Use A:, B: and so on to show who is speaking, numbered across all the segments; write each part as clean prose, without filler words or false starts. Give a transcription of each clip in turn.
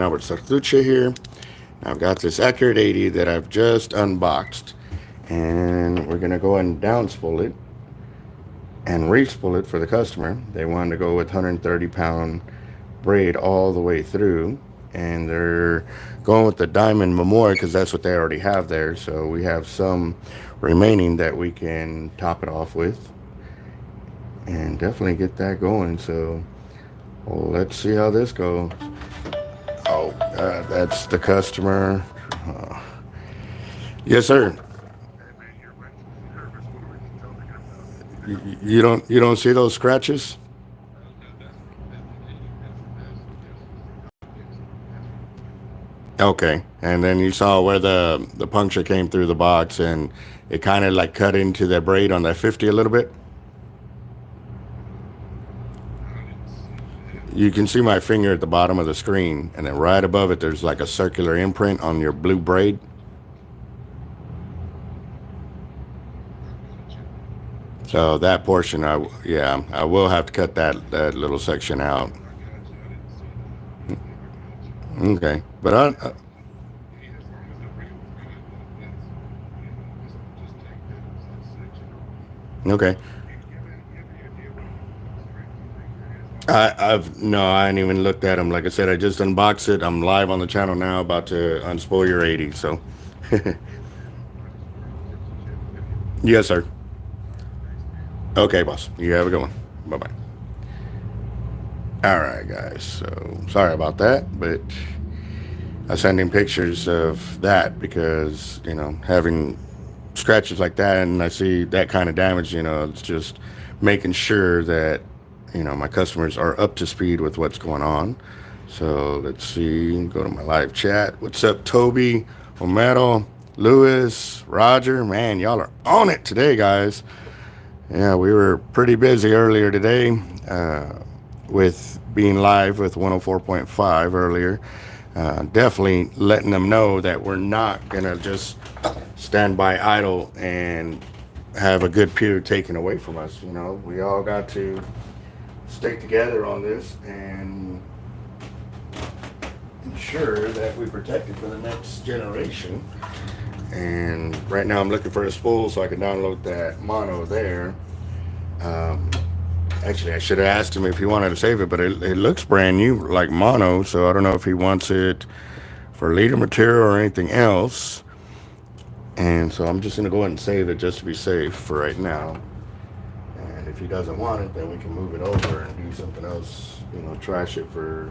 A: with130lb here. I've got this Accurate 80 that I've just unboxed, and we're gonna go ahead and down spool it and re-spool it for the customer. They wanted to go with 130-pound braid all the way through, and they're going with the diamond memorial because that's what they already have there. So we have some remaining that we can top it off with and definitely get that going. So let's see how this goes. Oh, that's the customer. Yes, sir. You don't see those scratches? Okay, and then you saw where the puncture came through the box, and it kind of like cut into the braid on that 50 a little bit. You can see my finger at the bottom of the screen, and then right above it, there's like a circular imprint on your blue braid. So that portion, yeah, I will have to cut that little section out. Okay, but okay. I've no, I ain't even looked at them. Like I said, I just unboxed it. I'm live on the channel now, about to unspool your 80. So, yes, sir. Okay, boss. You have a good one. Bye bye. All right, guys. So sorry about that, but I sent him pictures of that because having scratches like that, and I see that kind of damage. It's just making sure that my customers are up to speed with what's going on. So let's see, go to my live chat. What's up, Toby, Homero, Lewis, Roger? Man, y'all are on it today, guys. Yeah, we were pretty busy earlier today with being live with 104.5 earlier. Definitely letting them know that we're not going to just stand by idle and have a good period taken away from us. We all got to stick together on this and ensure that we protect it for the next generation. And right now I'm looking for a spool so I can download that mono there. Actually, I should have asked him if he wanted to save it, but it looks brand new like mono, so I don't know if he wants it for leader material or anything else. And so I'm just going to go ahead and save it just to be safe for right now. And if he doesn't want it, then we can move it over and do something else, trash it for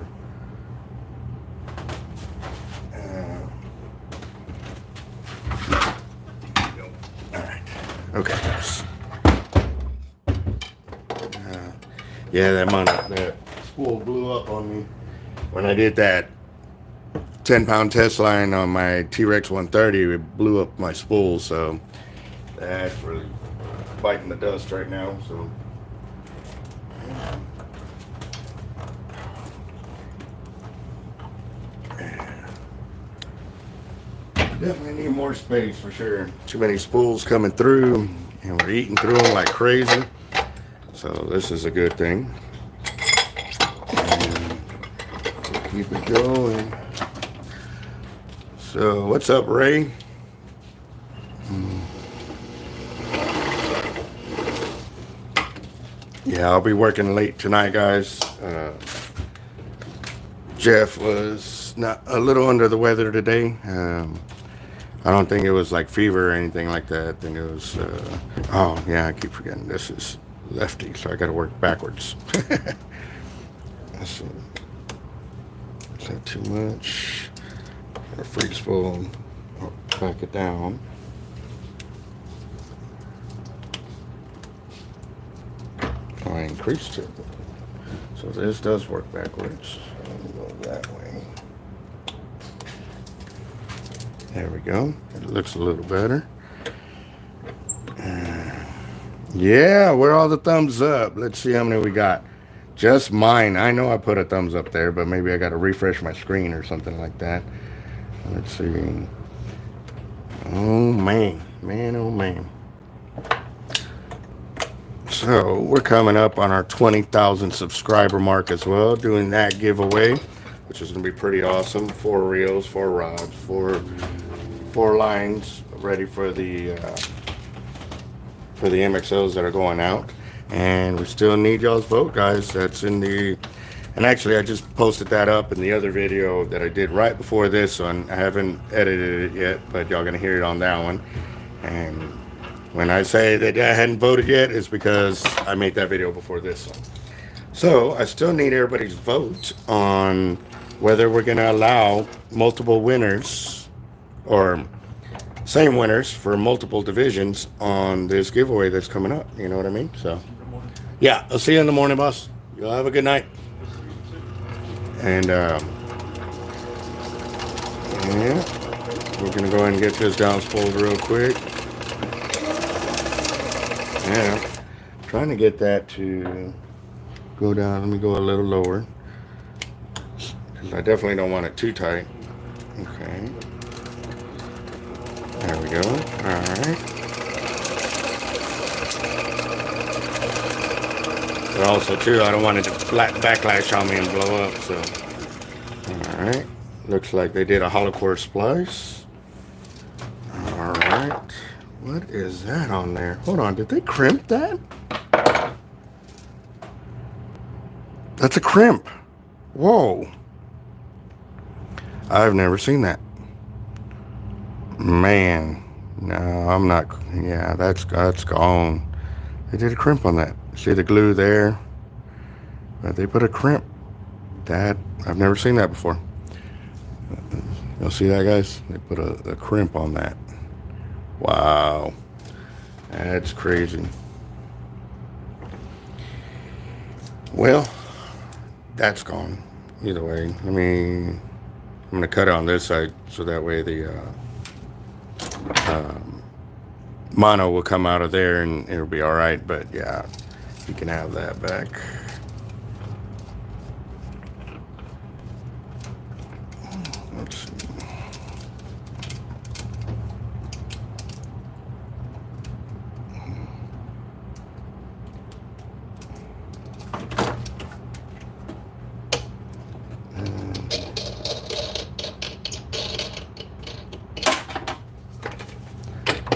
A: all right. Okay, guys. Yeah, that spool blew up on me when I did that 10-pound test line on my T-Rex 130. It blew up my spool, so that's really biting the dust right now. So definitely need more space for sure. Too many spools coming through, and we're eating through them like crazy. So this is a good thing. And keep it going. So what's up, Ray? Yeah, I'll be working late tonight, guys. Jeff was not a little under the weather today. I don't think it was like fever or anything like that. I think it was, oh yeah, I keep forgetting this is lefty, so I got to work backwards. Let's see. Is that too much? A free spool. I'll pack it down. Oh, I increased it. So this does work backwards. So we'll go that way. There we go. It looks a little better. Yeah, where are all the thumbs up? Let's see how many we got. Just mine. I know I put a thumbs up there, but maybe I got to refresh my screen or something like that. Let's see. Oh, man. Man, oh, man. So we're coming up on our 20,000 subscriber mark as well, doing that giveaway which is going to be pretty awesome. 4 reels, 4 rods, 4 lines ready for the MXLs that are going out. And we still need y'all's vote, guys. That's in the, and actually I just posted that up in the other video that I did right before this one. I haven't edited it yet, but y'all gonna hear it on that one. And when I say that I hadn't voted yet, it's because I made that video before this one. So I still need everybody's vote on whether we're gonna allow multiple winners or same winners for multiple divisions on this giveaway that's coming up. You know what I mean? So yeah, I'll see you in the morning, boss. You'll have a good night. And yeah, we're gonna go ahead and get this down spooled real quick. Yeah, trying to get that to go down. Let me go a little lower, because I definitely don't want it too tight. Okay, there we go. All right. But also too, I don't want it to backlash on me and blow up. So, all right. Looks like they did a hollow core splice. All right. What is that on there? Hold on. Did they crimp that? That's a crimp. Whoa. I've never seen that. Man. No, I'm not. Yeah, that's gone. They did a crimp on that. See the glue there? But they put a crimp. That, I've never seen that before. You'll see that, guys? They put a crimp on that. Wow. That's crazy. Well, that's gone. Either way, I'm going to cut it on this side so that way the mono will come out of there and it'll be all right. But yeah, you can have that back. Let's see.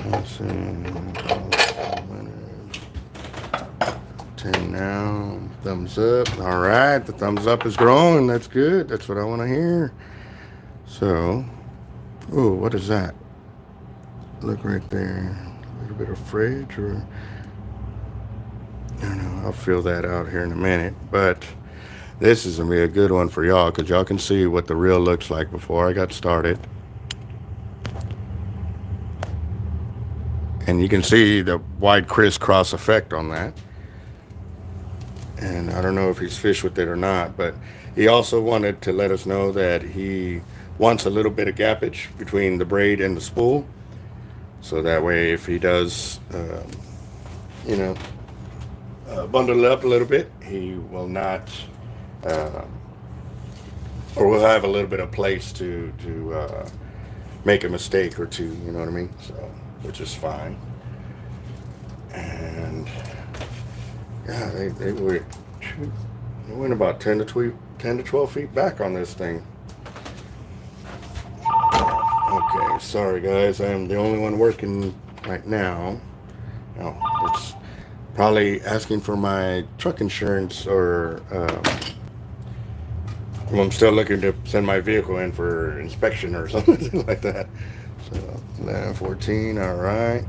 A: Let's see. 10 now. Thumbs up. All right, the thumbs up is growing. That's good. That's what I want to hear. So, oh, what is that? Look right there. A little bit of fridge, or I don't know. I'll fill that out here in a minute. But this is gonna be a good one for y'all, because y'all can see what the reel looks like before I got started. And you can see the wide crisscross effect on that. And I don't know if he's fished with it or not, but he also wanted to let us know that he wants a little bit of gappage between the braid and the spool. So that way, if he does, bundle it up a little bit, he will not, or will have a little bit of place to make a mistake or two, you know what I mean? So, which is fine. And yeah, they went about 10 to 12 feet back on this thing. Okay, sorry guys, I am the only one working right now. No, it's probably asking for my truck insurance, or I'm still looking to send my vehicle in for inspection or something like that. So 11:14, all right.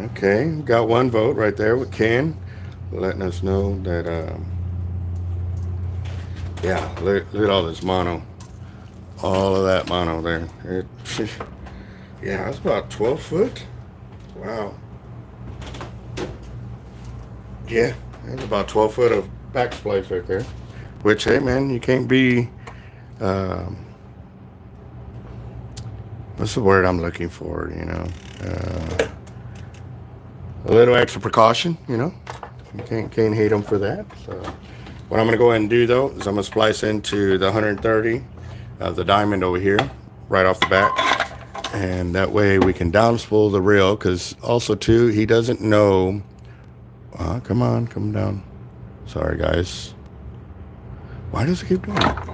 A: Okay, got one vote right there with Ken, letting us know that, yeah, look at all this mono. All of that mono there. Yeah, it's about 12 foot. Wow. Yeah, it's about 12 foot of back splice right there. Which, hey man, you can't be, what's the word I'm looking for, you know? A little extra precaution, you know? You can't hate them for that. So what I'm going to go ahead and do, though, is I'm going to splice into the 130 of the diamond over here, right off the bat. And that way we can down spool the reel, because also, too, he doesn't know. Come on, come down. Sorry, guys. Why does it keep doing that?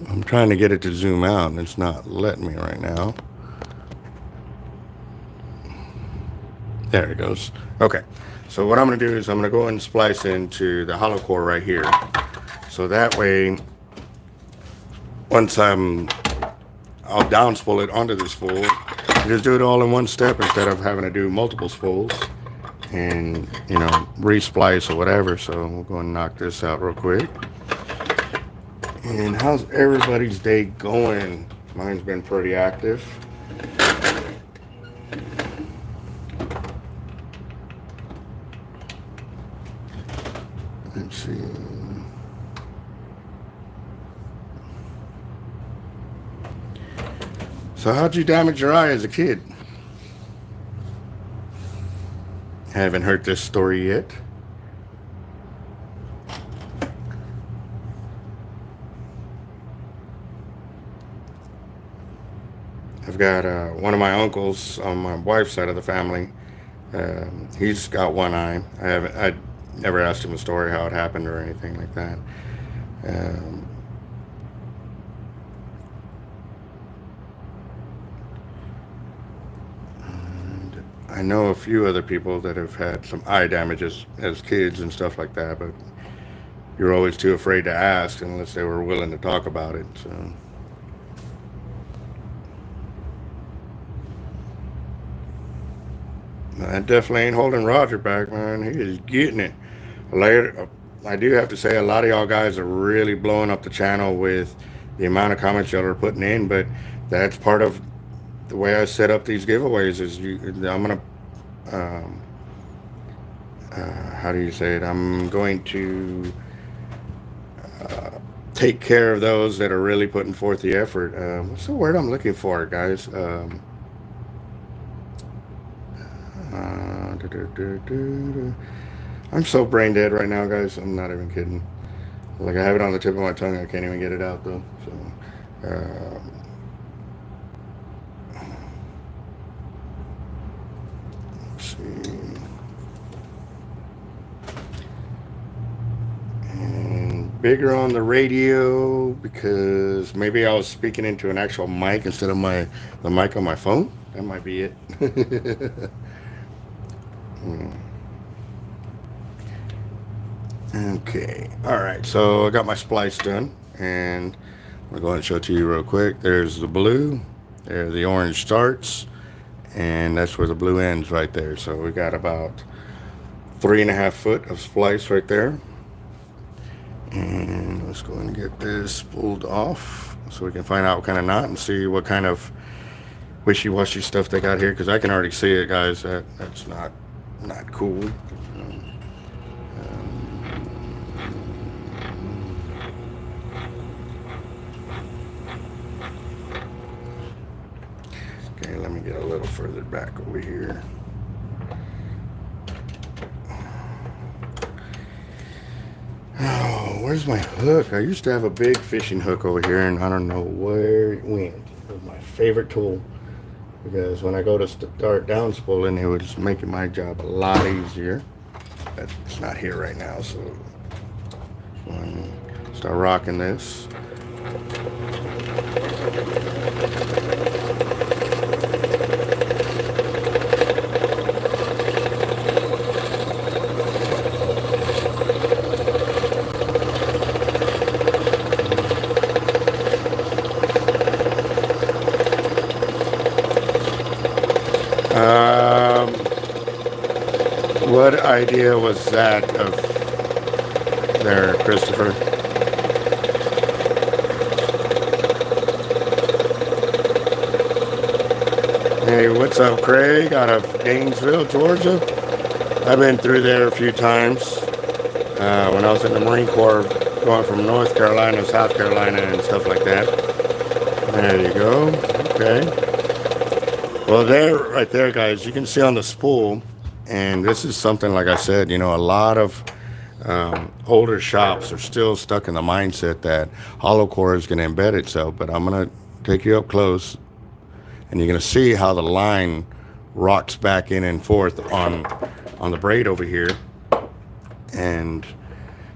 A: I'm trying to get it to zoom out, and it's not letting me right now. There it goes. Okay, so what I'm going to do is I'm going to go and splice into the hollow core right here. So that way, once I'll down spool it onto the spool, just do it all in one step instead of having to do multiple spools and, you know, re-splice or whatever. So we'll go and knock this out real quick. And how's everybody's day going? Mine's been pretty active. Let's see. So how'd you damage your eye as a kid? Haven't heard this story yet. I've got one of my uncles on my wife's side of the family. He's got one eye. I never asked him the story, how it happened or anything like that. And I know a few other people that have had some eye damages as kids and stuff like that, but you're always too afraid to ask unless they were willing to talk about it. So. That definitely ain't holding Roger back, man. He is getting it. Later, I do have to say, a lot of y'all guys are really blowing up the channel with the amount of comments y'all are putting in, but that's part of the way I set up these giveaways. Is I'm gonna, how do you say it? I'm going to take care of those that are really putting forth the effort. What's the word I'm looking for, guys? I'm so brain dead right now, guys. I'm not even kidding. Like, I have it on the tip of my tongue. I can't even get it out, though. So, let's see. And bigger on the radio because maybe I was speaking into an actual mic instead of the mic on my phone. That might be it. Okay, all right, so I got my splice done, and I'm gonna go ahead and show it to you real quick. There's the blue, there the orange starts, and that's where the blue ends right there. So we got about 3.5 foot of splice right there. And let's go ahead and get this spooled off so we can find out what kind of knot and see what kind of wishy-washy stuff they got here, because I can already see it, guys. That's not cool. Okay, let me get a little further back over here. Oh, where's my hook? I used to have a big fishing hook over here, and I don't know where it went. It was my favorite tool, because when I go to start down spooling, it was making my job a lot easier. But it's not here right now, so start rocking this. What idea was that of there, Christopher? Hey, what's up, Craig? Out of Gainesville, Georgia. I've been through there a few times when I was in the Marine Corps, going from North Carolina to South Carolina and stuff like that. There you go. Okay. Well, there, right there, guys, you can see on the spool. And this is something, like I said, you know, a lot of older shops are still stuck in the mindset that hollow core is going to embed itself. But I'm going to take you up close, and you're going to see how the line rocks back in and forth on the braid over here. And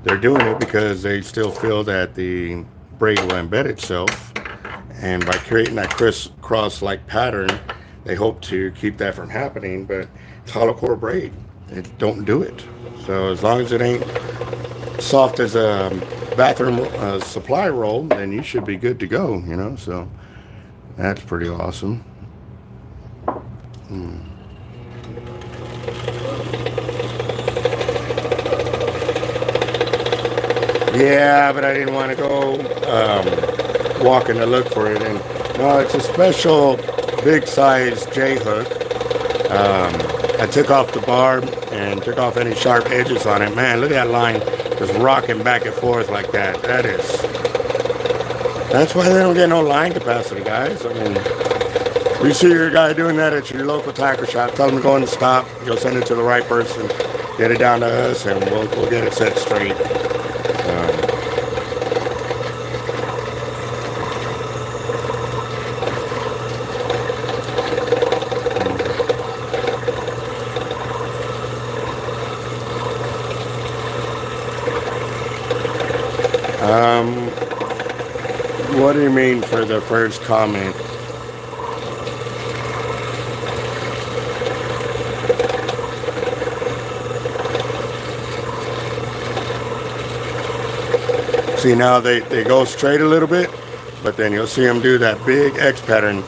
A: they're doing it because they still feel that the braid will embed itself, and by creating that crisscross-like pattern, they hope to keep that from happening. But it's hollow core braid. It don't do it. So as long as it ain't soft as a bathroom supply roll, then you should be good to go, you know. So that's pretty awesome. Yeah, but I didn't want to go walking to look for it. And no, it's a special big size J hook. I took off the barb and took off any sharp edges on it. Man, look at that line just rocking back and forth like that. That's why they don't get no line capacity, guys. I mean, you see your guy doing that at your local tackle shop, tell him to go in and stop. You'll send it to the right person, get it down to us, and we'll get it set straight. What do you mean for the first comment? See, now they go straight a little bit, but then you'll see them do that big X pattern.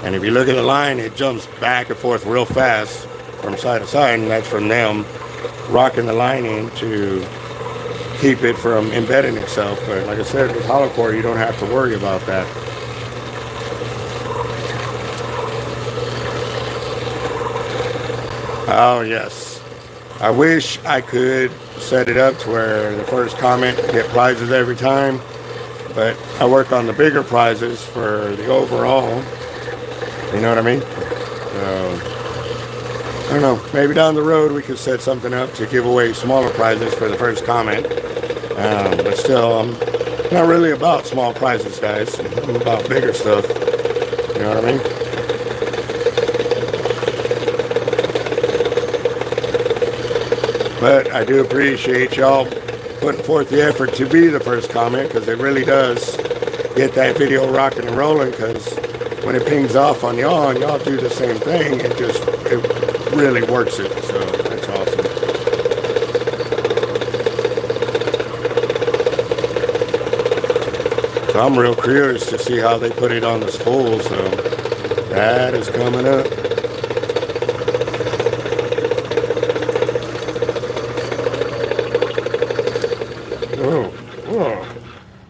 A: And if you look at the line, it jumps back and forth real fast from side to side, and that's from them rocking the line in to keep it from embedding itself. But like I said, with hollow core, you don't have to worry about that. Oh yes, I wish I could set it up to where the first comment get prizes every time, but I work on the bigger prizes for the overall, you know what I mean? I don't know, maybe down the road we could set something up to give away smaller prizes for the first comment. But still, I'm not really about small prizes, guys. I'm about bigger stuff. You know what I mean? But I do appreciate y'all putting forth the effort to be the first comment, because it really does get that video rocking and rolling, because when it pings off on y'all and y'all do the same thing, it really works it. So that's awesome. So I'm real curious to see how they put it on the spool, so that is coming up. Whoa, whoa,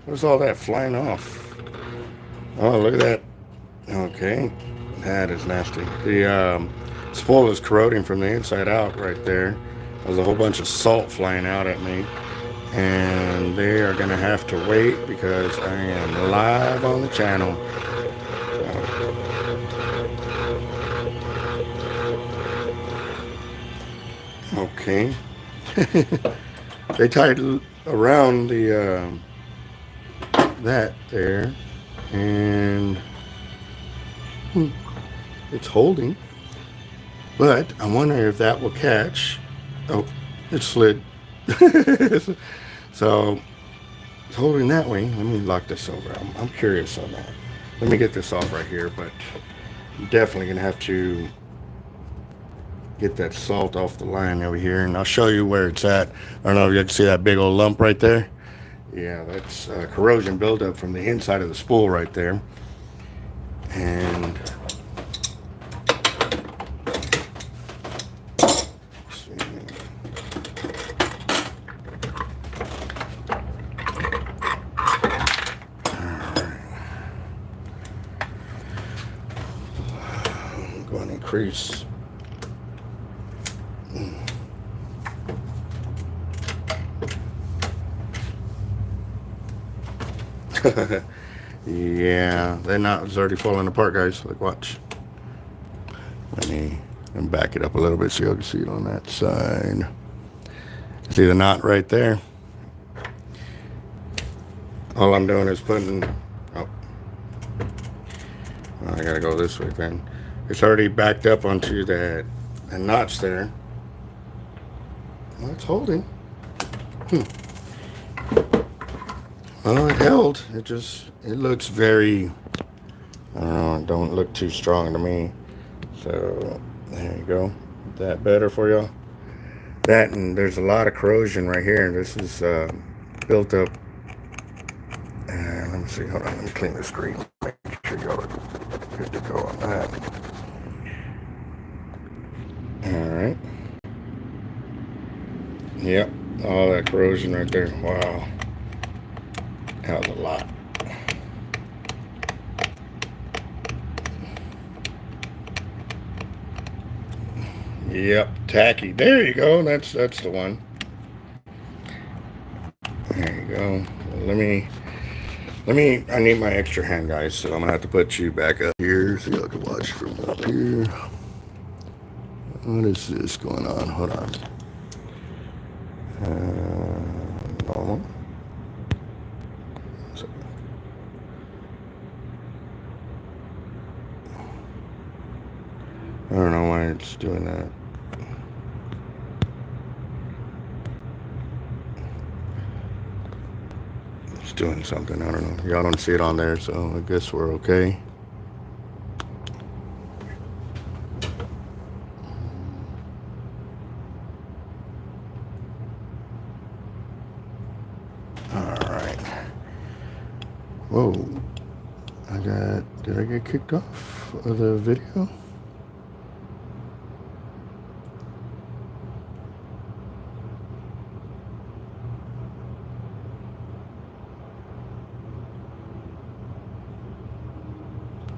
A: what's all that flying off? Oh, look at that. Okay, that is nasty. The spool is corroding from the inside out right there. There's a whole bunch of salt flying out at me. And they are going to have to wait because I am live on the channel. Okay. They tied around the that there, and it's holding. But I wonder if that will catch. Oh, it slid. So it's holding that way. Let me lock this over. I'm curious on that. Let me get this off right here, but I'm definitely gonna have to get that salt off the line over here, and I'll show you where it's at. I don't know if you can see that big old lump right there. Yeah, that's corrosion buildup from the inside of the spool right there. And increase. Yeah, they're not. It's already falling apart, guys. Like, watch. Let me back it up a little bit so you can see it on that side. See the knot right there? All I'm doing is putting, oh, I gotta go this way then. It's already backed up onto that notch there. Well, it's holding. Well, it held. It looks very, I don't know, it don't look too strong to me. So, there you go. That better for y'all? That, and there's a lot of corrosion right here. This is built up. Let me see, hold on, let me clean the screen. Make sure y'all are good to go on that. Alright. Yep, all that corrosion right there. Wow. That was a lot. Yep, tacky. There you go. That's the one. There you go. I need my extra hand, guys, so I'm gonna have to put you back up here so y'all can watch from up here. What is this going on? Hold on. Normal. I don't know why it's doing that. It's doing something. I don't know. Y'all don't see it on there, so I guess we're okay. Alright. Whoa. Did I get kicked off of the video?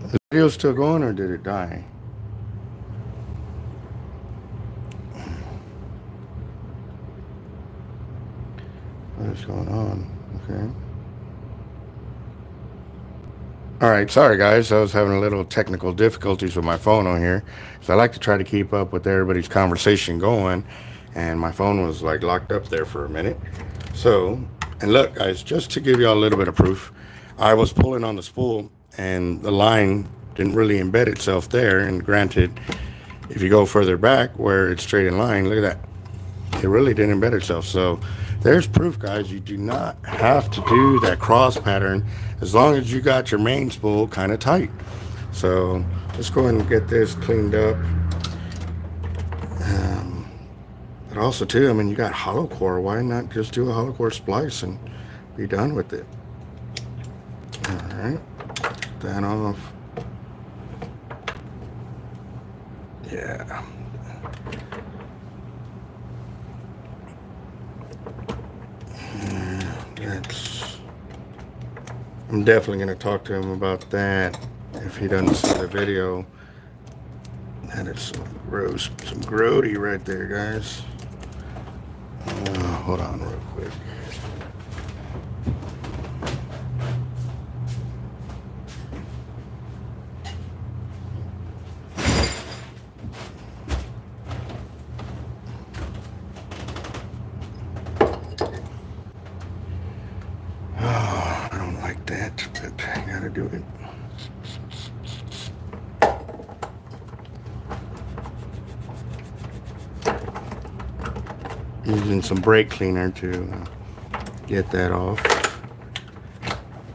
A: Is the video still going or did it die? What is going on? Okay. Alright, sorry guys, I was having a little technical difficulties with my phone on here. So I like to try to keep up with everybody's conversation going. And my phone was like locked up there for a minute. So, and look guys, just to give you all a little bit of proof, I was pulling on the spool and the line didn't really embed itself there. And granted, if you go further back where it's straight in line, look at that. It really didn't embed itself. So there's proof, guys. You do not have to do that cross pattern as long as you got your main spool kind of tight. So let's go ahead and get this cleaned up. But also too, I mean, you got hollow core. Why not just do a hollow core splice and be done with it? All right, get that off. Yeah. I'm definitely going to talk to him about that if he doesn't see the video. That is some grody right there, guys. Hold on real quick. Oh, I don't like that, but I gotta do it. Using some brake cleaner to get that off.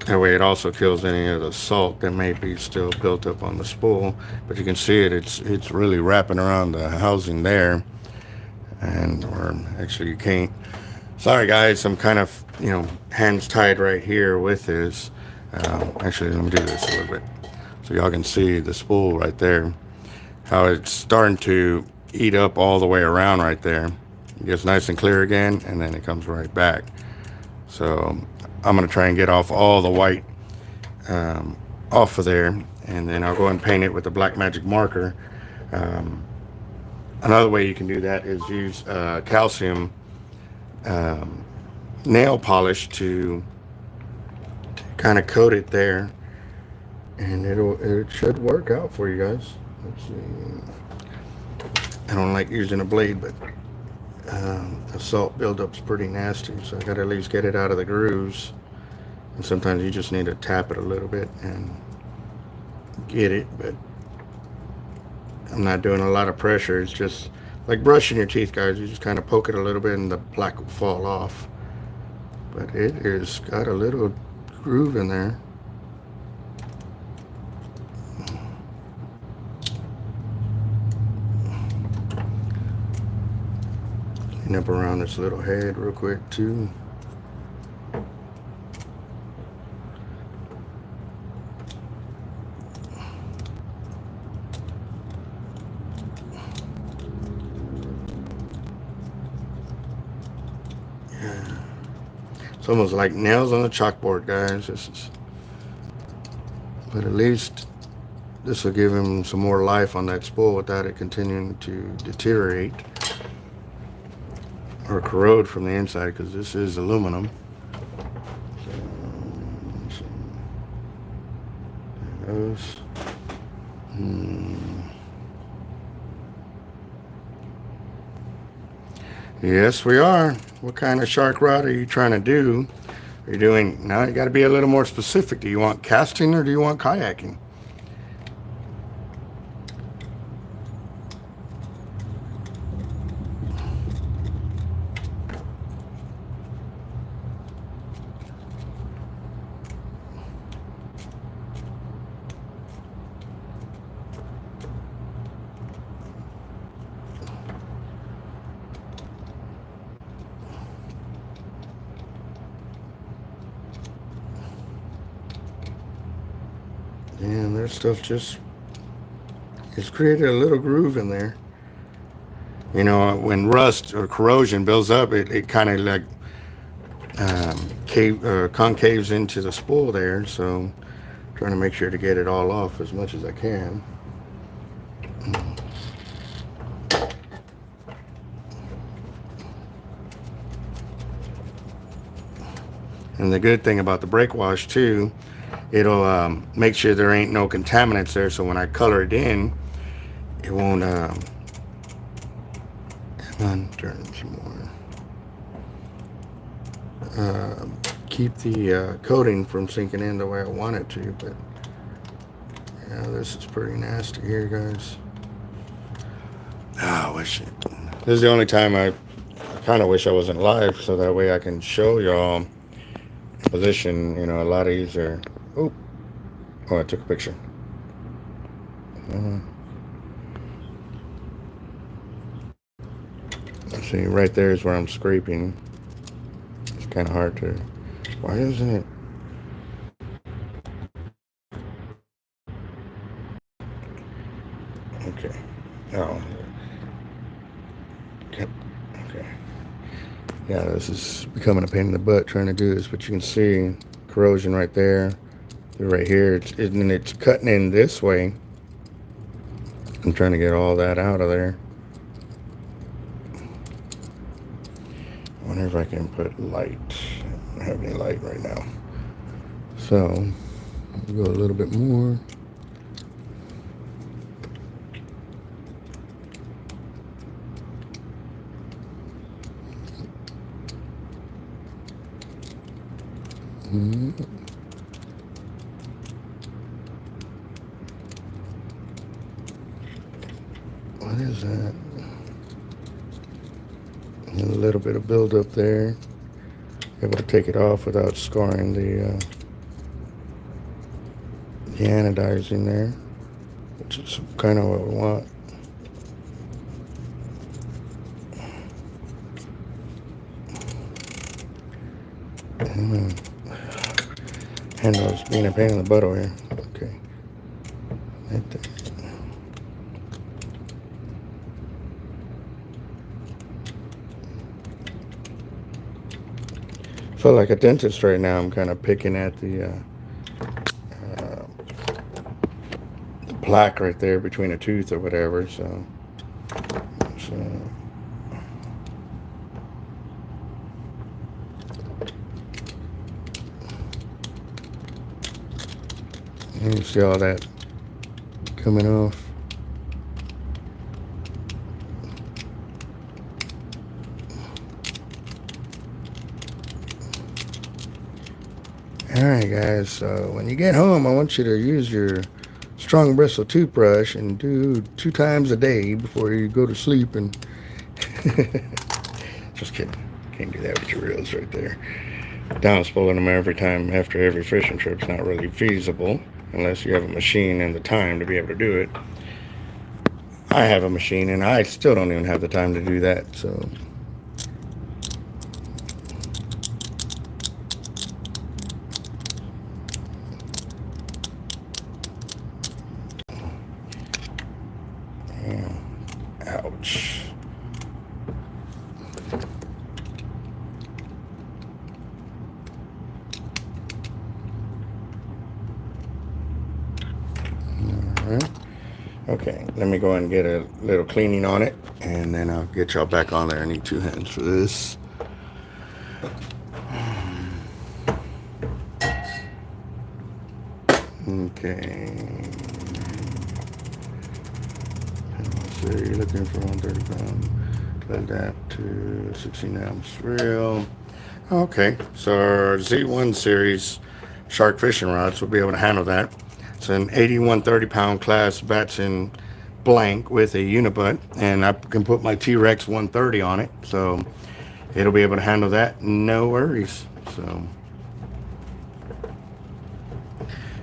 A: That way it also kills any of the salt that may be still built up on the spool. But you can see it's really wrapping around the housing there. Or actually you can't. Sorry guys, I'm kind of, hands tied right here with this. Actually, let me do this a little bit. So y'all can see the spool right there. How it's starting to eat up all the way around right there. It gets nice and clear again, and then it comes right back. So I'm going to try and get off all the white off of there, and then I'll go and paint it with a black magic marker. Another way you can do that is use calcium nail polish to kind of coat it there, and it should work out for you guys. Let's see. I don't like using a blade, but The salt buildup's pretty nasty, so I gotta at least get it out of the grooves. And sometimes you just need to tap it a little bit and get it, but I'm not doing a lot of pressure. It's just like brushing your teeth, guys. You just kind of poke it a little bit and the plaque will fall off. But it is got a little groove in there. Clean up around this little head real quick too. It's almost like nails on a chalkboard, guys. But at least this will give him some more life on that spool without it continuing to deteriorate or corrode from the inside, because this is aluminum. So there goes. Yes, we are. What kind of shark rod are you trying to do? Are you doing, now you got to be a little more specific. Do you want casting or do you want kayaking? And their stuff just, it's created a little groove in there. You know, when rust or corrosion builds up, it kind of like concaves into the spool there. So I'm trying to make sure to get it all off as much as I can. And the good thing about the brake wash too, it'll make sure there ain't no contaminants there, so when I color it in, it won't turn some more, keep the coating from sinking in the way I want it to. But yeah, this is pretty nasty here, guys. I wish it, this is the only time I kind of wish I wasn't live, so that way I can show y'all position, you know, a lot easier. Oh, I took a picture. See, right there is where I'm scraping. It's kind of hard to, why isn't it? Okay. Oh. Okay. Yeah, this is becoming a pain in the butt trying to do this, but you can see corrosion right there. Right here, it's cutting in this way. I'm trying to get all that out of there. I wonder if I can put light. I don't have any light right now. So, we'll go a little bit more. What is that? A little bit of buildup there. Able to take it off without scarring the anodizing there, which is kind of what we want. Handle's being a pain in the butt over here. Okay. Right there. Feel like a dentist right now. I'm kind of picking at the plaque right there between a tooth or whatever. So you see all that coming off. Alright guys, so when you get home, I want you to use your strong bristle toothbrush and do 2 times a day before you go to sleep. And just kidding, can't do that with your reels right there. Down spooling them every time after every fishing trip's not really feasible unless you have a machine and the time to be able to do it. I have a machine and I still don't even have the time to do that, so ouch. Alright. Okay, let me go ahead and get a little cleaning on it, and then I'll get y'all back on there. I need 2 hands for this. Okay. So you're looking for 130 pound, adapt to 16 ounce reel. Okay, so our Z1 series shark fishing rods will be able to handle that. It's an 81 pound class Batson blank with a unibutt, and I can put my T-Rex 130 on it, so it'll be able to handle that, no worries. So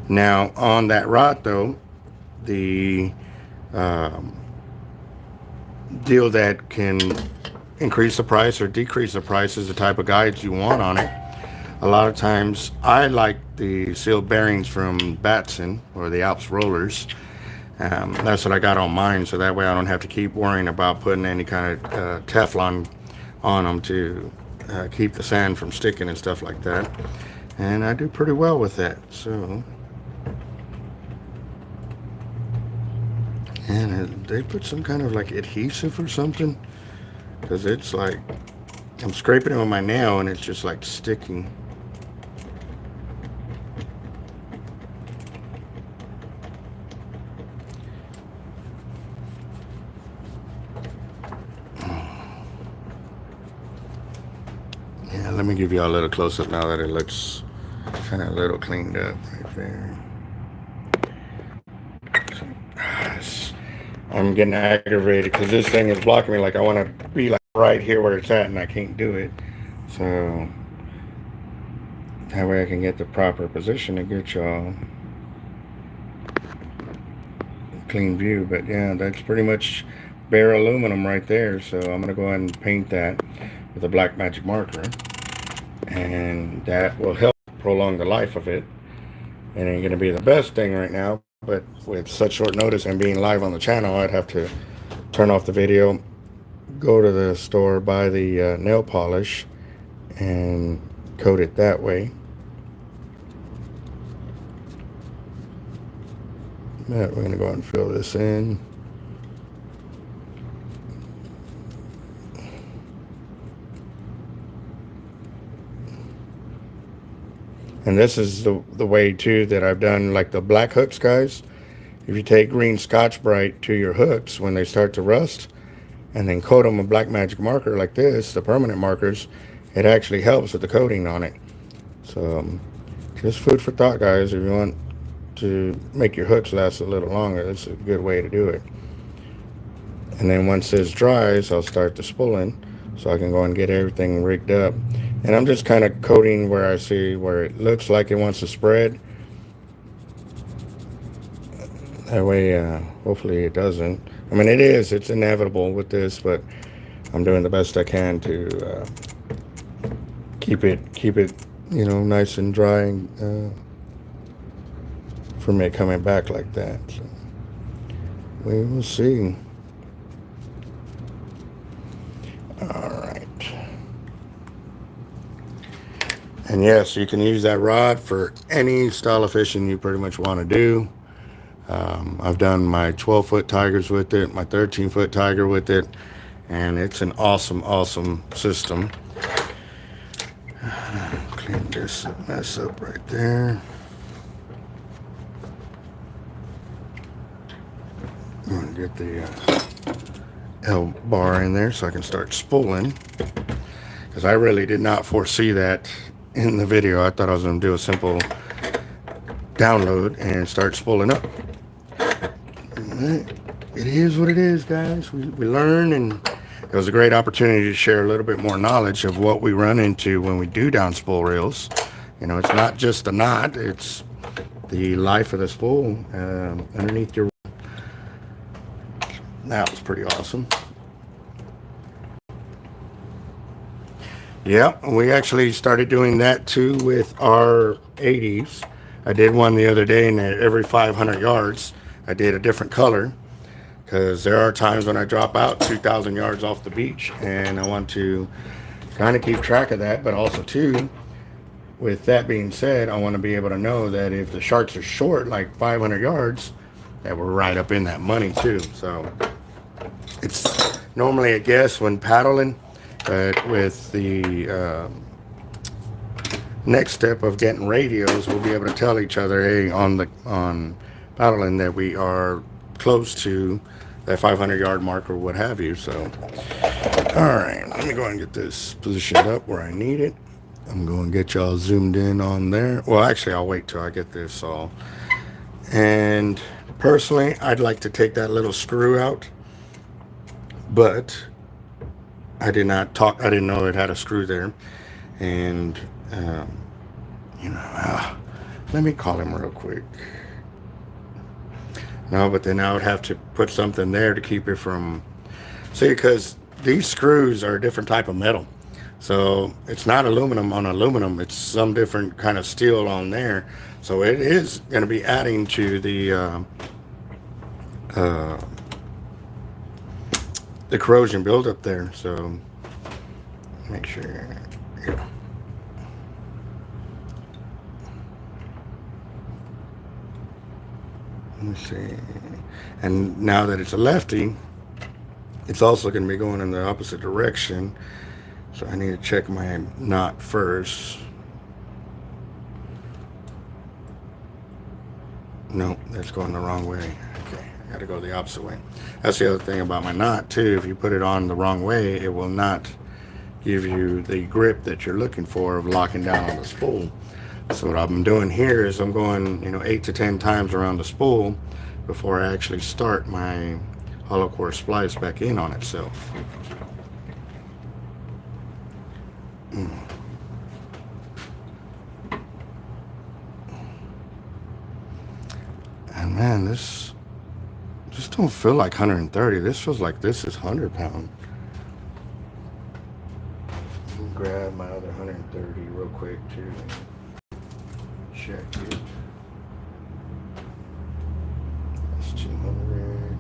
A: now on that rod though, the deal that can increase the price or decrease the price is the type of guides you want on it. A lot of times I like the sealed bearings from Batson or the Alps rollers. That's what I got on mine, so that way I don't have to keep worrying about putting any kind of Teflon on them to keep the sand from sticking and stuff like that. And I do pretty well with that. So, and they put some kind of like adhesive or something, because it's like I'm scraping it with my nail and it's just like sticking. Yeah, let me give you all a little close up now that it looks kind of a little cleaned up right there. I'm getting aggravated because this thing is blocking me. Like I want to be like right here where it's at, and I can't do it. So that way I can get the proper position to get y'all clean view. But yeah, that's pretty much bare aluminum right there. So I'm gonna go ahead and paint that with a black magic marker, and that will help prolong the life of it. It ain't gonna be the best thing right now, but with such short notice and being live on the channel, I'd have to turn off the video, go to the store, buy the nail polish, and coat it that way. But we're gonna go ahead and fill this in. And this is the way too that I've done like the black hooks, guys. If you take green Scotch-Brite to your hooks when they start to rust, and then coat them with black magic marker like this, the permanent markers, it actually helps with the coating on it. So just food for thought, guys. If you want to make your hooks last a little longer, that's a good way to do it. And then once this dries, I'll start the spooling, so I can go and get everything rigged up. And I'm just kind of coating where I see where it looks like it wants to spread. That way, hopefully it doesn't. I mean, it's inevitable with this, but I'm doing the best I can to keep it, you know, nice and dry, and from it coming back like that. So we will see. All right. And yes, you can use that rod for any style of fishing you pretty much want to do. I've done my 12-foot tigers with it, my 13-foot tiger with it, and it's an awesome, awesome system. Clean this mess up right there. I'm going to get the L bar in there so I can start spooling, because I really did not foresee that in the video. I thought I was going to do a simple download and start spooling up. It is what it is, guys. We learn, and it was a great opportunity to share a little bit more knowledge of what we run into when we do down spool reels. You know, it's not just a knot, it's the life of the spool underneath your. That was pretty awesome. Yeah, we actually started doing that too with our 80s. I did one the other day, and every 500 yards, I did a different color, because there are times when I drop out 2,000 yards off the beach, and I want to kind of keep track of that. But also too, with that being said, I want to be able to know that if the sharks are short like 500 yards, that we're right up in that money too. So it's normally a guess when paddling, but with the next step of getting radios, we'll be able to tell each other, hey, on paddling, that we are close to that 500 yard mark or what have you. So all right, let me go ahead and get this positioned up where I need it. I'm going to get y'all zoomed in on there. Well, actually, I'll wait till I get this all. And personally, I'd like to take that little screw out, but I didn't know it had a screw there. And you know, let me call him real quick. No, but then I would have to put something there to keep it from, see, because these screws are a different type of metal. So it's not aluminum on aluminum, it's some different kind of steel on there. So it is going to be adding to the corrosion buildup there. So make sure, yeah. Let me see. And now that it's a lefty, it's also going to be going in the opposite direction. So I need to check my knot first. No, that's going the wrong way. Okay, I got to go the opposite way. That's the other thing about my knot too. If you put it on the wrong way, it will not give you the grip that you're looking for of locking down on the spool. So what I'm doing here is I'm going, 8 to 10 times around the spool before I actually start my hollow core splice back in on itself. And man, this just don't feel like 130. This feels like this is 100 pound. Let me grab my other 130 real quick too. Check it. That's 200.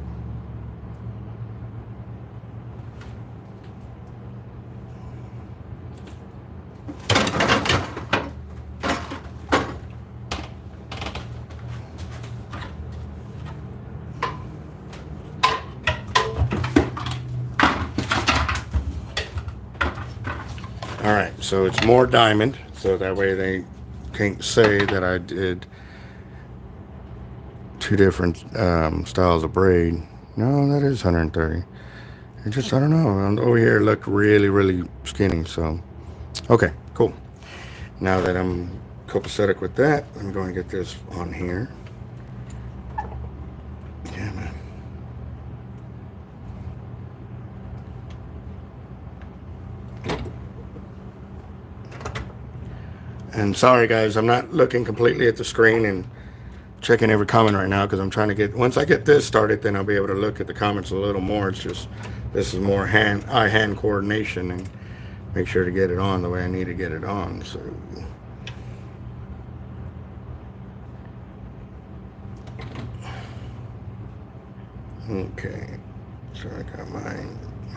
A: All right, so it's more diamond, so that way they can't say that I did two different styles of braid. No, that is 130. It just, I don't know. Over here it looked really, really skinny. So, okay, cool. Now that I'm copacetic with that, I'm going to get this on here. Yeah, man. And sorry guys, I'm not looking completely at the screen and checking every comment right now, because I'm trying to get, once I get this started, then I'll be able to look at the comments a little more. It's just, this is more eye-hand coordination and make sure to get it on the way I need to get it on. So okay, so I got my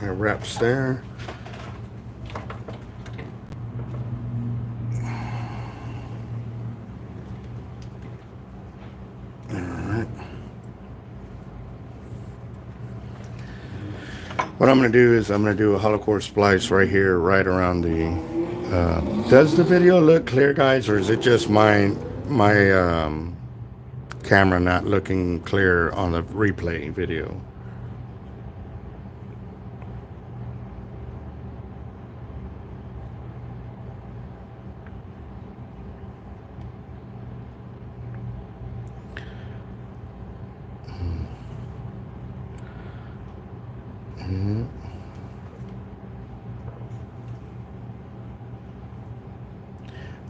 A: wraps there. What I'm going to do is I'm going to do a hollow core splice right here, right around the, does the video look clear, guys, or is it just my camera not looking clear on the replay video?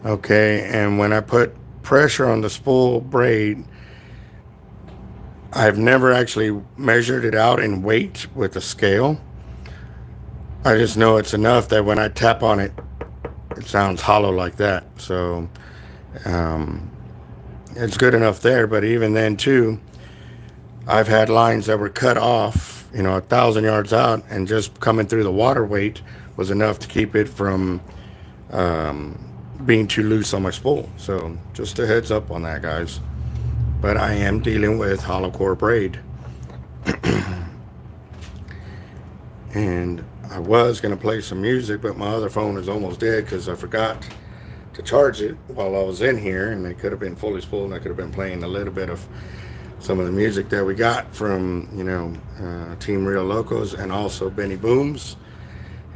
A: Okay, and when I put pressure on the spool braid, I've never actually measured it out in weight with a scale. I just know it's enough that when I tap on it, it sounds hollow like that. So it's good enough there. But even then, too, I've had lines that were cut off, 1,000 yards out, and just coming through the water weight was enough to keep it from being too loose on my spool. So just a heads up on that, guys. But I am dealing with hollow core braid. And I was going to play some music, but my other phone is almost dead because I forgot to charge it while I was in here, and it could have been fully spooled, and I could have been playing a little bit of some of the music that we got from, Team Real Locos and also Benny Booms.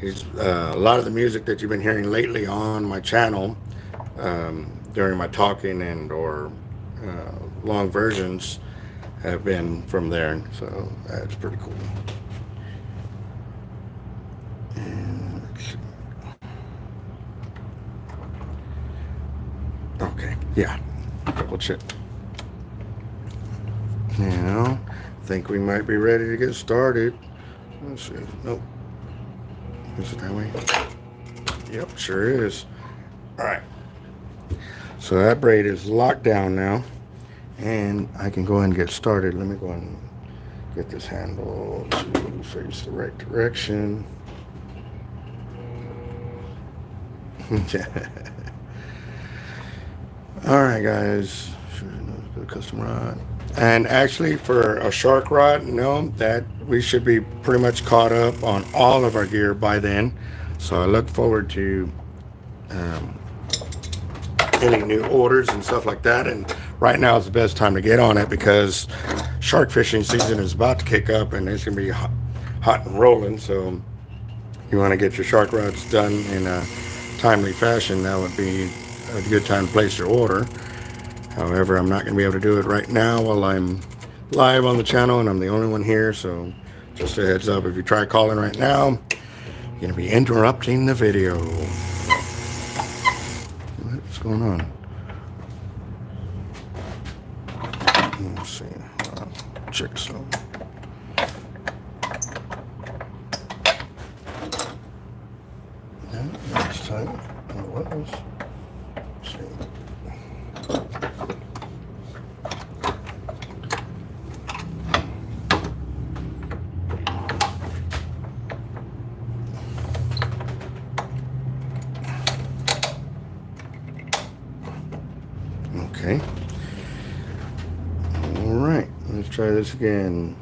A: He's a lot of the music that you've been hearing lately on my channel during my talking and or long versions have been from there, so that's pretty cool. And let's see. Okay, yeah, double check. Now, I think we might be ready to get started. Let's see. Nope. Is it that way? Yep, sure is. All right. So that braid is locked down now, and I can go ahead and get started. Let me go ahead and get this handle to face the right direction. All right, guys. The custom rod. And actually, for a shark rod, that we should be pretty much caught up on all of our gear by then. So I look forward to any new orders and stuff like that. And right now is the best time to get on it because shark fishing season is about to kick up and it's going to be hot and rolling. So you want to get your shark rods done in a timely fashion. That would be a good time to place your order. However, I'm not going to be able to do it right now while I'm live on the channel and I'm the only one here. So just a heads up, if you try calling right now, you're going to be interrupting the video. What's going on? Let's see. Check some. Last time it was. Let's see. Okay. All right. Let's try this again.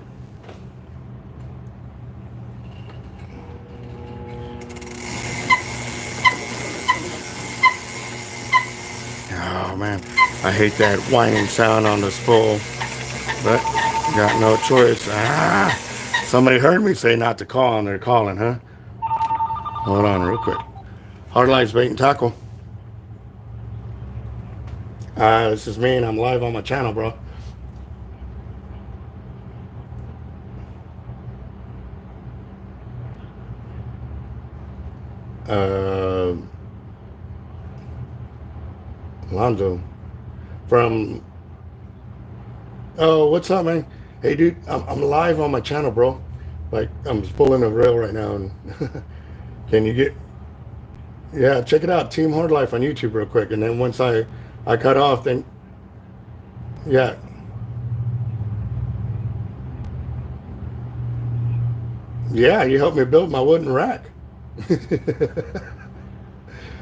A: Oh man, I hate that whining sound on the spool, but got no choice. Somebody heard me say not to call and they're calling, huh? Hold on real quick. Hard Lights Bait and Tackle. This is me and I'm live on my channel, bro. Lonzo from what's up, man? Hey dude, I'm live on my channel, bro. Like I'm pulling a rail right now and can you get check it out, Team Hard Life on YouTube real quick, and then once I cut off, then yeah you helped me build my wooden rack.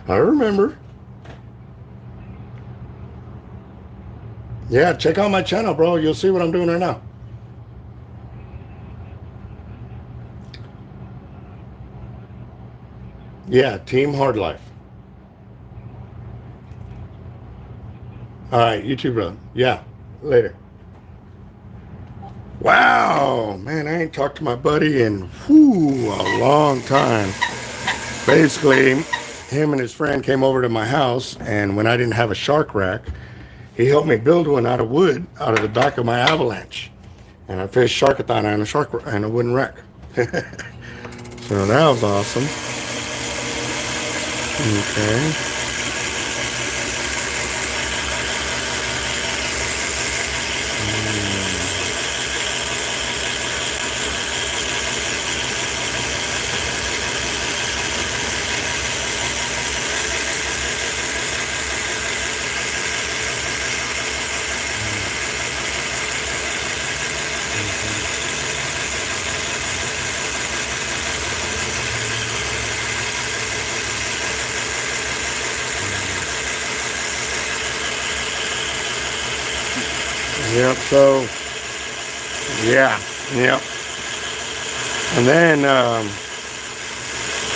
A: I remember. Yeah, check out my channel, bro. You'll see what I'm doing right now. Yeah, Team Hard Life. All right, you too, bro. Yeah, later. Wow, man, I ain't talked to my buddy in a long time. Basically, him and his friend came over to my house, and when I didn't have a shark rack, he helped me build one out of wood out of the back of my Avalanche. And I fished Sharkathon on a wooden rack. So that was awesome. Okay. Yep. So yeah. Yep. And then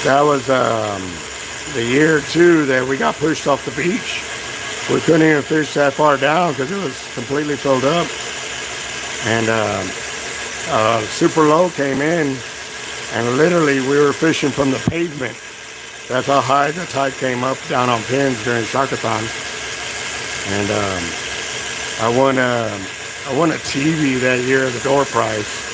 A: that was the year too that we got pushed off the beach. We couldn't even fish that far down because it was completely filled up. And super low came in, and literally we were fishing from the pavement. That's how high the tide came up down on pins during Sharkathon. And I won a TV that year, the door prize.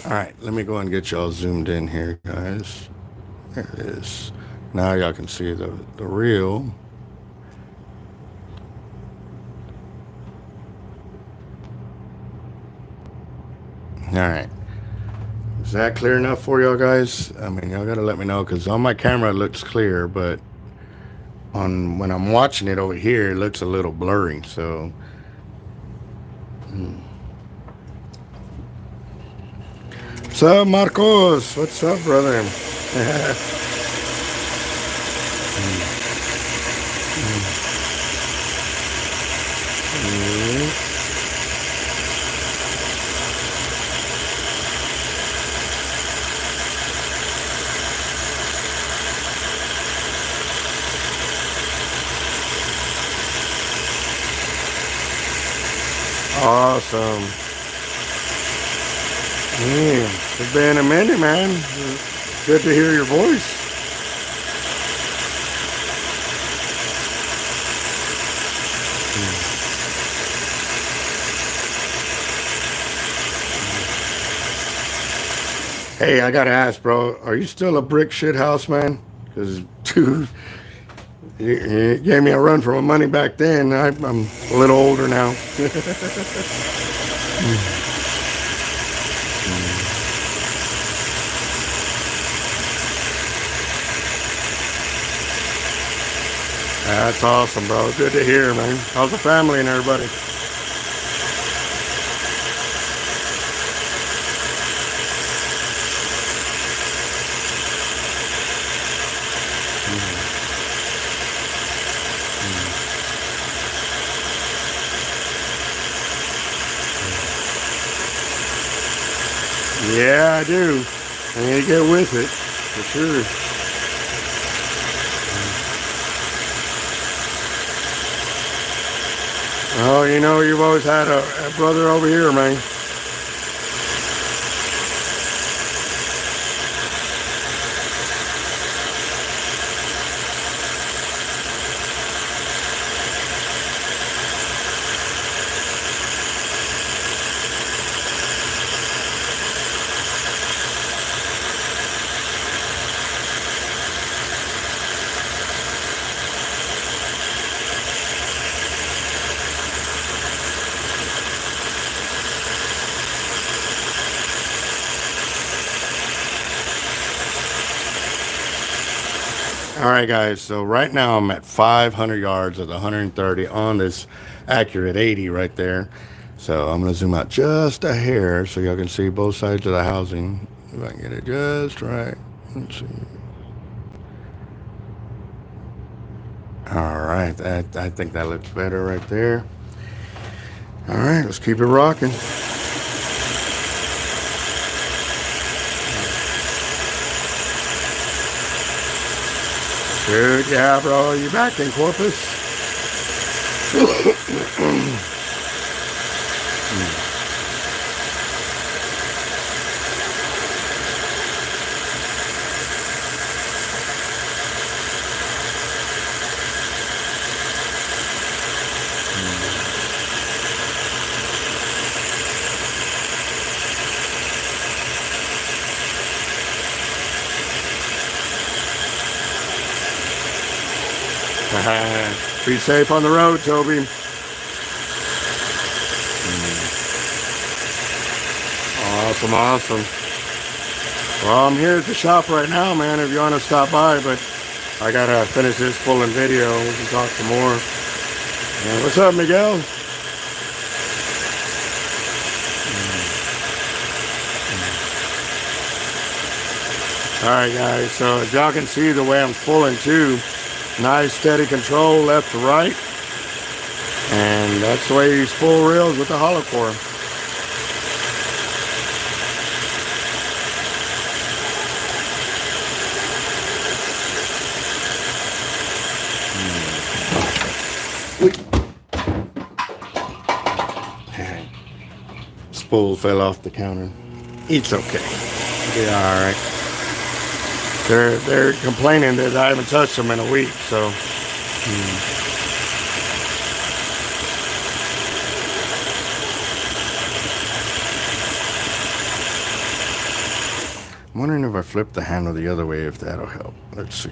A: All right, let me go and get y'all zoomed in here, guys. There it is. Now y'all can see the reel. All right. Is that clear enough for y'all guys? I mean, y'all gotta let me know, because on my camera it looks clear, but when I'm watching it over here, it looks a little blurry. So, what's up, Marcos? What's up, brother? Awesome. Man, it's been a minute, man. Good to hear your voice. Hey, I gotta ask, bro, are you still a brick shit house, man? Because, dude, you gave me a run for my money back then. I'm a little older now. That's awesome, bro. Good to hear, man. How's the family and everybody? Yeah, I do. And you get with it, for sure. Oh, you know, you've always had a brother over here, man. All right, guys. So right now I'm at 500 yards at 130 on this accurate 80 right there. So I'm going to zoom out just a hair so y'all can see both sides of the housing. If I can get it just right. Let's see. All right. I think that looks better right there. All right. Let's keep it rocking. Dude, yeah, bro. You back in Corpus? Be safe on the road, Toby. Awesome, awesome. Well, I'm here at the shop right now, man, if you want to stop by, but I gotta finish this pulling video. We can talk some more. What's up, Miguel? Alright guys, so as y'all can see the way I'm pulling too, nice steady control left to right, and that's the way you spool reels with the hollow core. Spool fell off the counter. It's okay. Yeah, all right. They're complaining that I haven't touched them in a week, so. I'm wondering if I flip the handle the other way, if that'll help. Let's see.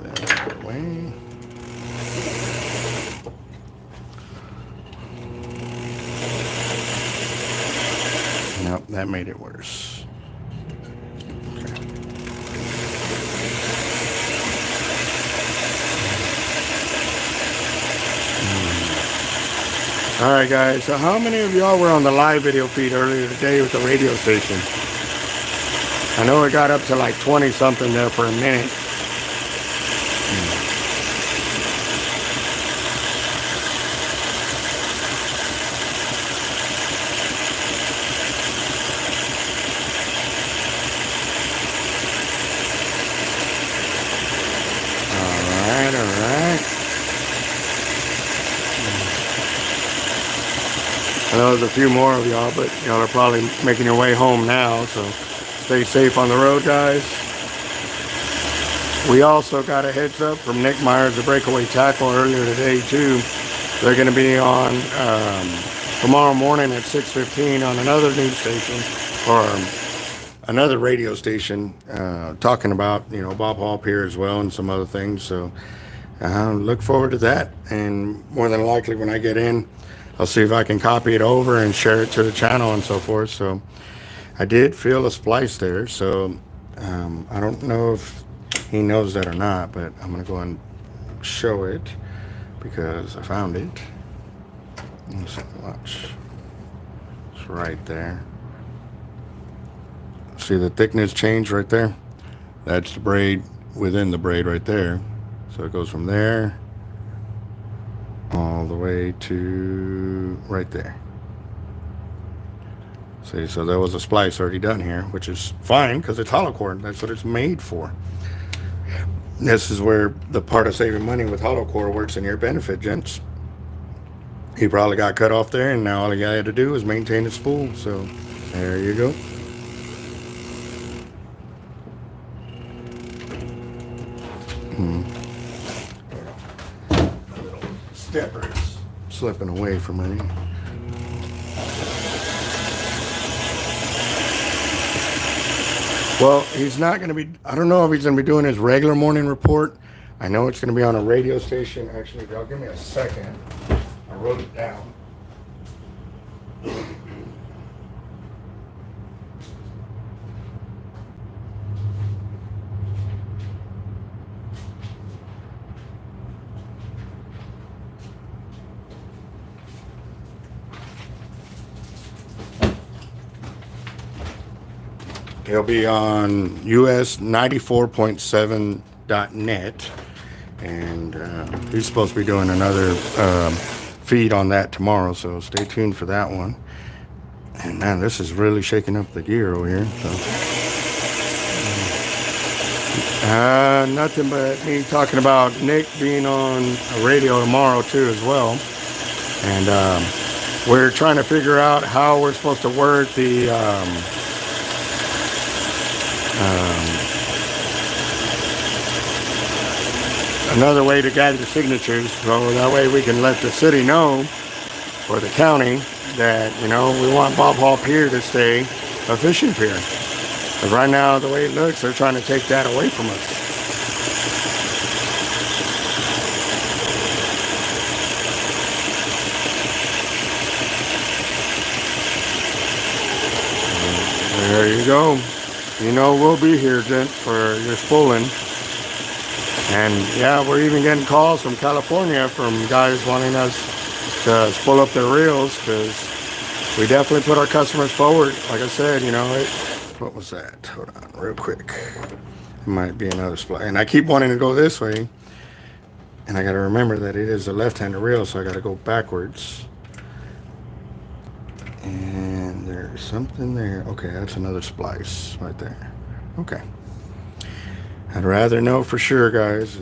A: That way. Nope, that made it worse. Okay. Alright guys, so how many of y'all were on the live video feed earlier today with the radio station? I know it got up to like 20 something there for a minute. Alright. I know there's a few more of y'all, but y'all are probably making your way home now, so stay safe on the road, guys. We also got a heads up from Nick Myers, the Breakaway Tackle, earlier today too. They're going to be on tomorrow morning at 6:15 on another news station, or another radio station, talking about, you know, Bob Hall Pier as well and some other things. So look forward to that, and more than likely when I get in, I'll see if I can copy it over and share it to the channel and so forth. So I did feel a splice there, so I don't know if he knows that or not, but I'm gonna go and show it because I found it. Let's watch. It's right there. See the thickness change right there? That's the braid within the braid right there. So it goes from there all the way to right there. See, so there was a splice already done here, which is fine because it's hollow core. That's what it's made for. This is where the part of saving money with hollow core works in your benefit, gents. He probably got cut off there, and now all he had to do was maintain the spool. So there you go. Steppers slipping away from me. Well, he's not going to be, I don't know if he's going to be doing his regular morning report. I know it's going to be on a radio station. Actually, y'all give me a second. I wrote it down. He'll be on US 94.7.net, and he's supposed to be doing another feed on that tomorrow, so stay tuned for that one. And man, this is really shaking up the gear over here. So nothing but me talking about Nick being on a radio tomorrow too as well, and we're trying to figure out how we're supposed to word the another way to gather the signatures, so that way we can let the city know, or the county, that, you know, we want Bob Hall Pier to stay a fishing pier. But right now, the way it looks, they're trying to take that away from us. There you go. You know we'll be here, gent, for your spooling. And yeah, we're even getting calls from California from guys wanting us to spool up their reels, because we definitely put our customers forward. Like I said, you know, what was that? Hold on, real quick. It might be another splice. And I keep wanting to go this way, and I got to remember that it is a left-handed reel, so I got to go backwards. And there's something there. Okay, that's another splice right there. Okay. I'd rather know for sure, guys.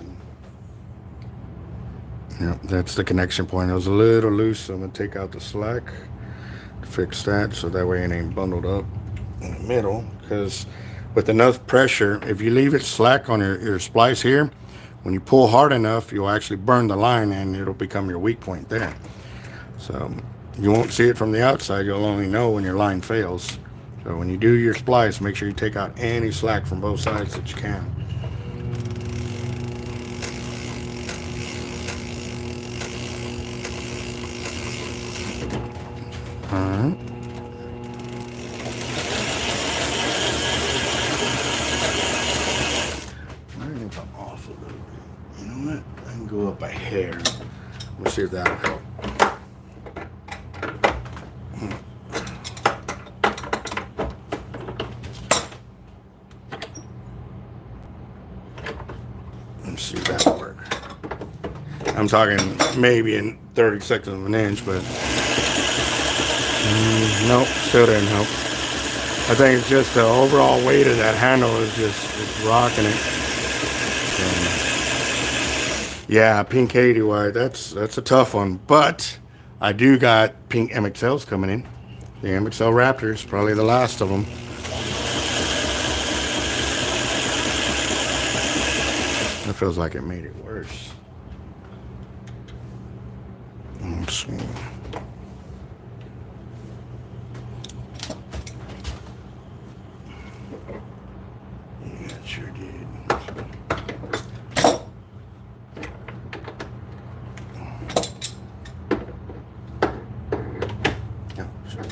A: Yep, that's the connection point. It was a little loose, so I'm going to take out the slack to fix that, so that way it ain't bundled up in the middle. Because with enough pressure, if you leave it slack on your splice here, when you pull hard enough, you'll actually burn the line, and it'll become your weak point there. So you won't see it from the outside. You'll only know when your line fails. So when you do your splice, make sure you take out any slack from both sides that you can. Alright. I think I'm off a little bit. You know what? I can go up a hair. We'll see if that'll help. Let's see if that'll work. I'm talking maybe in 30 seconds of an inch, but nope, still didn't help. I think it's just the overall weight of that handle is just rocking it. Yeah, pink 80 wide, that's a tough one. But I do got pink MXLs coming in. The MXL Raptors, probably the last of them. That feels like it made it worse. Let's see. Yeah, it sure did. Yeah, sure.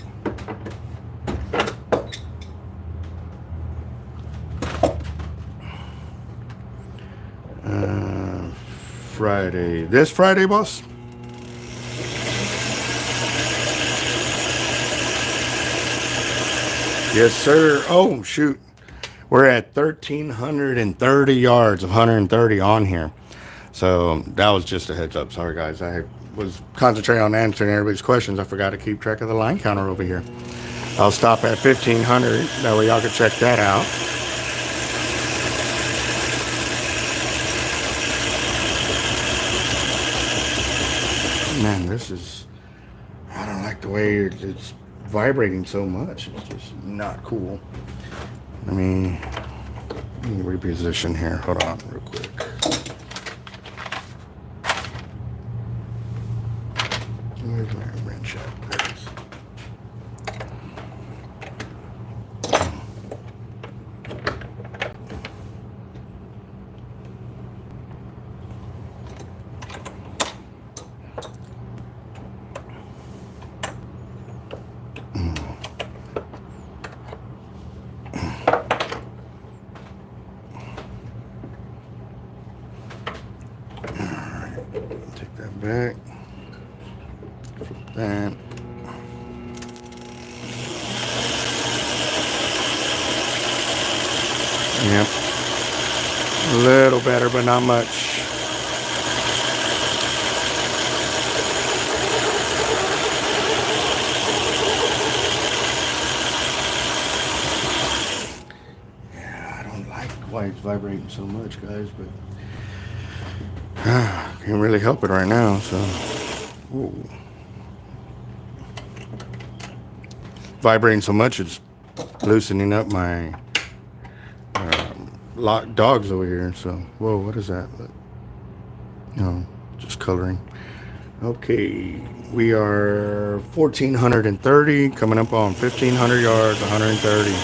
A: Friday. This Friday, boss? Yes, sir. Oh, shoot. We're at 1,330 yards of 130 on here. So that was just a heads up. Sorry, guys. I was concentrating on answering everybody's questions. I forgot to keep track of the line counter over here. I'll stop at 1,500. That way y'all can check that out. Man, this is... I don't like the way it's vibrating so much. It's just not cool. Let me reposition here. Hold on real quick. Where's my wrench at? There it is. Take that back. Flip that. Yep. A little better, but not much. Yeah, I don't like why it's vibrating so much, guys, but can't really help it right now, so. Ooh. Vibrating so much, it's loosening up my locked dogs over here. So, whoa, what is that? No, just coloring. Okay, we are 1,430, coming up on 1,500 yards, 130.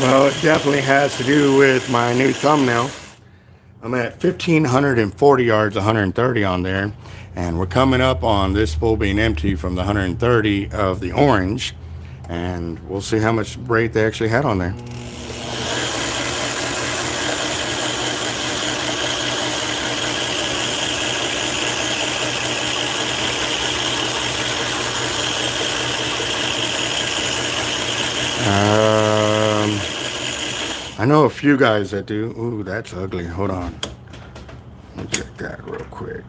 A: Well, it definitely has to do with my new thumbnail. I'm at 1,540 yards, 130 on there, and we're coming up on this spool being empty from the 130 of the orange, and we'll see how much braid they actually had on there. I know a few guys that do. Ooh, that's ugly. Hold on. Let me check that real quick.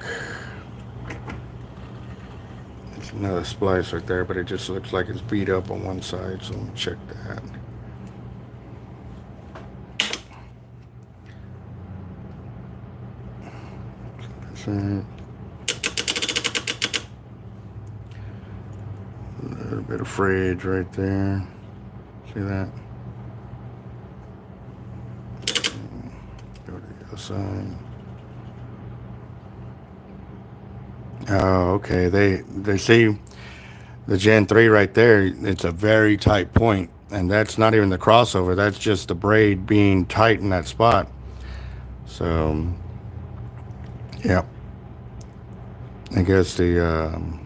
A: It's another splice right there, but it just looks like it's beat up on one side, so let me check that. A little bit of frayage right there. See that? Go to the other side. Oh, okay. They see the Gen 3 right there. It's a very tight point, and that's not even the crossover. That's just the braid being tight in that spot. So, yeah. I guess the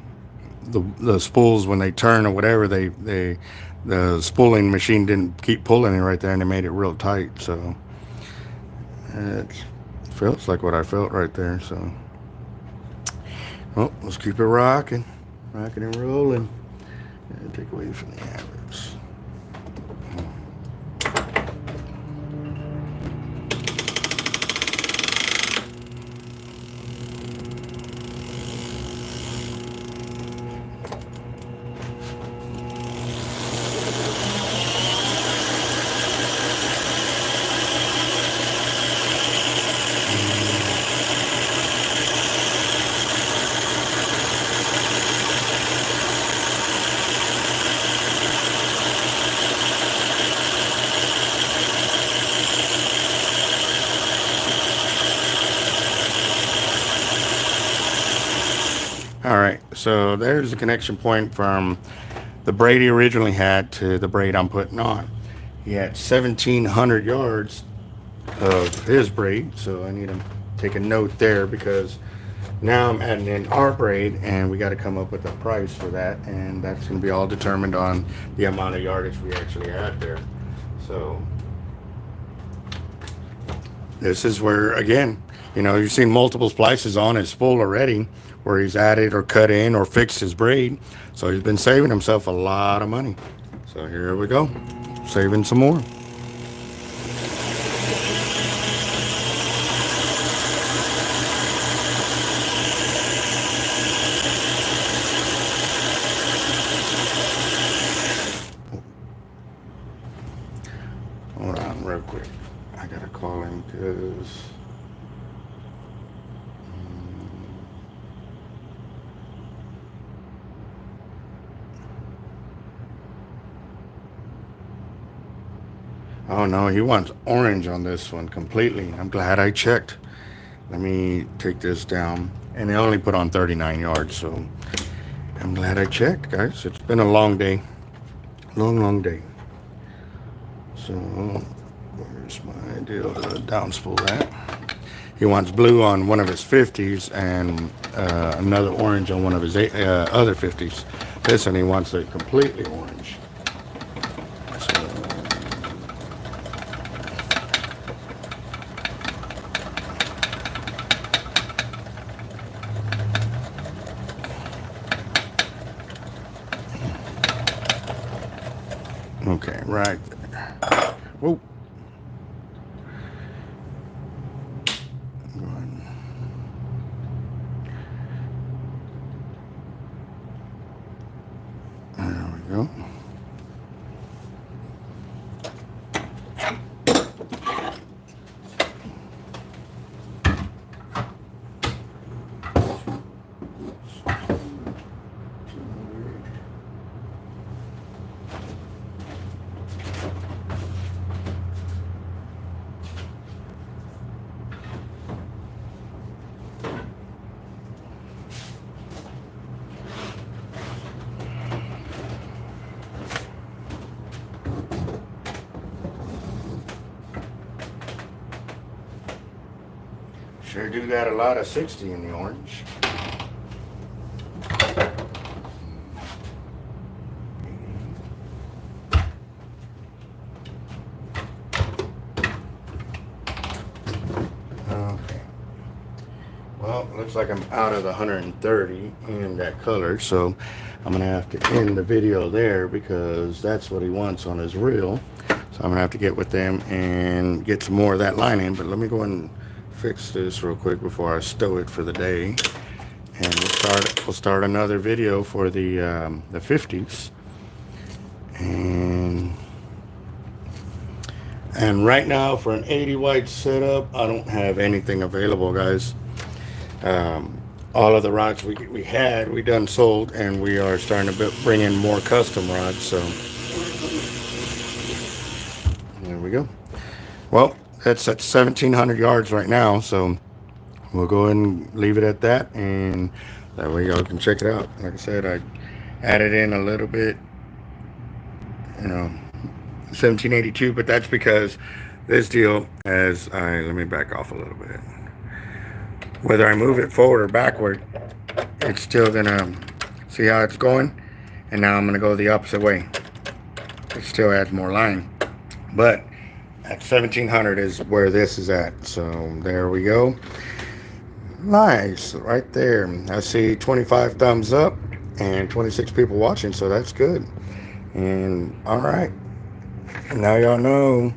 A: spools, when they turn or whatever, the spooling machine didn't keep pulling it right there, and they made it real tight. So it feels like what I felt right there. So, well, let's keep it rocking and rolling, and take away from the average. All right, so there's the connection point from the braid he originally had to the braid I'm putting on. He had 1,700 yards of his braid, so I need to take a note there, because now I'm adding in our braid, and we got to come up with a price for that, and that's going to be all determined on the amount of yardage we actually had there. So this is where, again, you've seen multiple splices on his spool already where he's added or cut in or fixed his braid. So he's been saving himself a lot of money. So here we go, saving some more. Hold on real quick. I gotta call him because oh no, he wants orange on this one completely. I'm glad I checked. Let me take this down. And they only put on 39 yards, so I'm glad I checked, guys. It's been a long day. Long day. So where's my deal to down spool that? He wants blue on one of his 50s and another orange on one of his other 50s. This one he wants it completely orange. So, okay, right there. Whoa. There we go. Sure do got a lot of 60 in the orange. Okay. Well, looks like I'm out of the 130 in that color, so I'm gonna have to end the video there because that's what he wants on his reel. So I'm gonna have to get with them and get some more of that line in. But let me go and fix this real quick before I stow it for the day, and we'll start another video for the 50s. And right now for an 80 white setup, I don't have anything available, guys. All of the rods we done sold, and we are starting to bring in more custom rods. So there we go. Well, that's at 1,700 yards right now, so we'll go ahead and leave it at that, and that way y'all can check it out. Like I said, I added in a little bit, 1782, but that's because this deal has, let me back off a little bit. Whether I move it forward or backward, it's still gonna, see how it's going? And now I'm gonna go the opposite way. It still adds more line. But at 1,700 is where this is at. So there we go. Nice, right there. I see 25 thumbs up and 26 people watching, so that's good. And all right, now y'all know.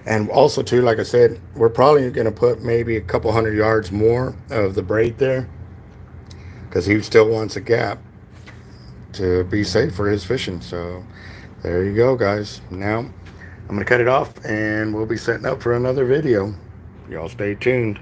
A: And also too, like I said, we're probably gonna put maybe a couple 100 yards more of the braid there, because he still wants a gap to be safe for his fishing. So there you go, guys. Now I'm gonna cut it off, and we'll be setting up for another video. Y'all stay tuned.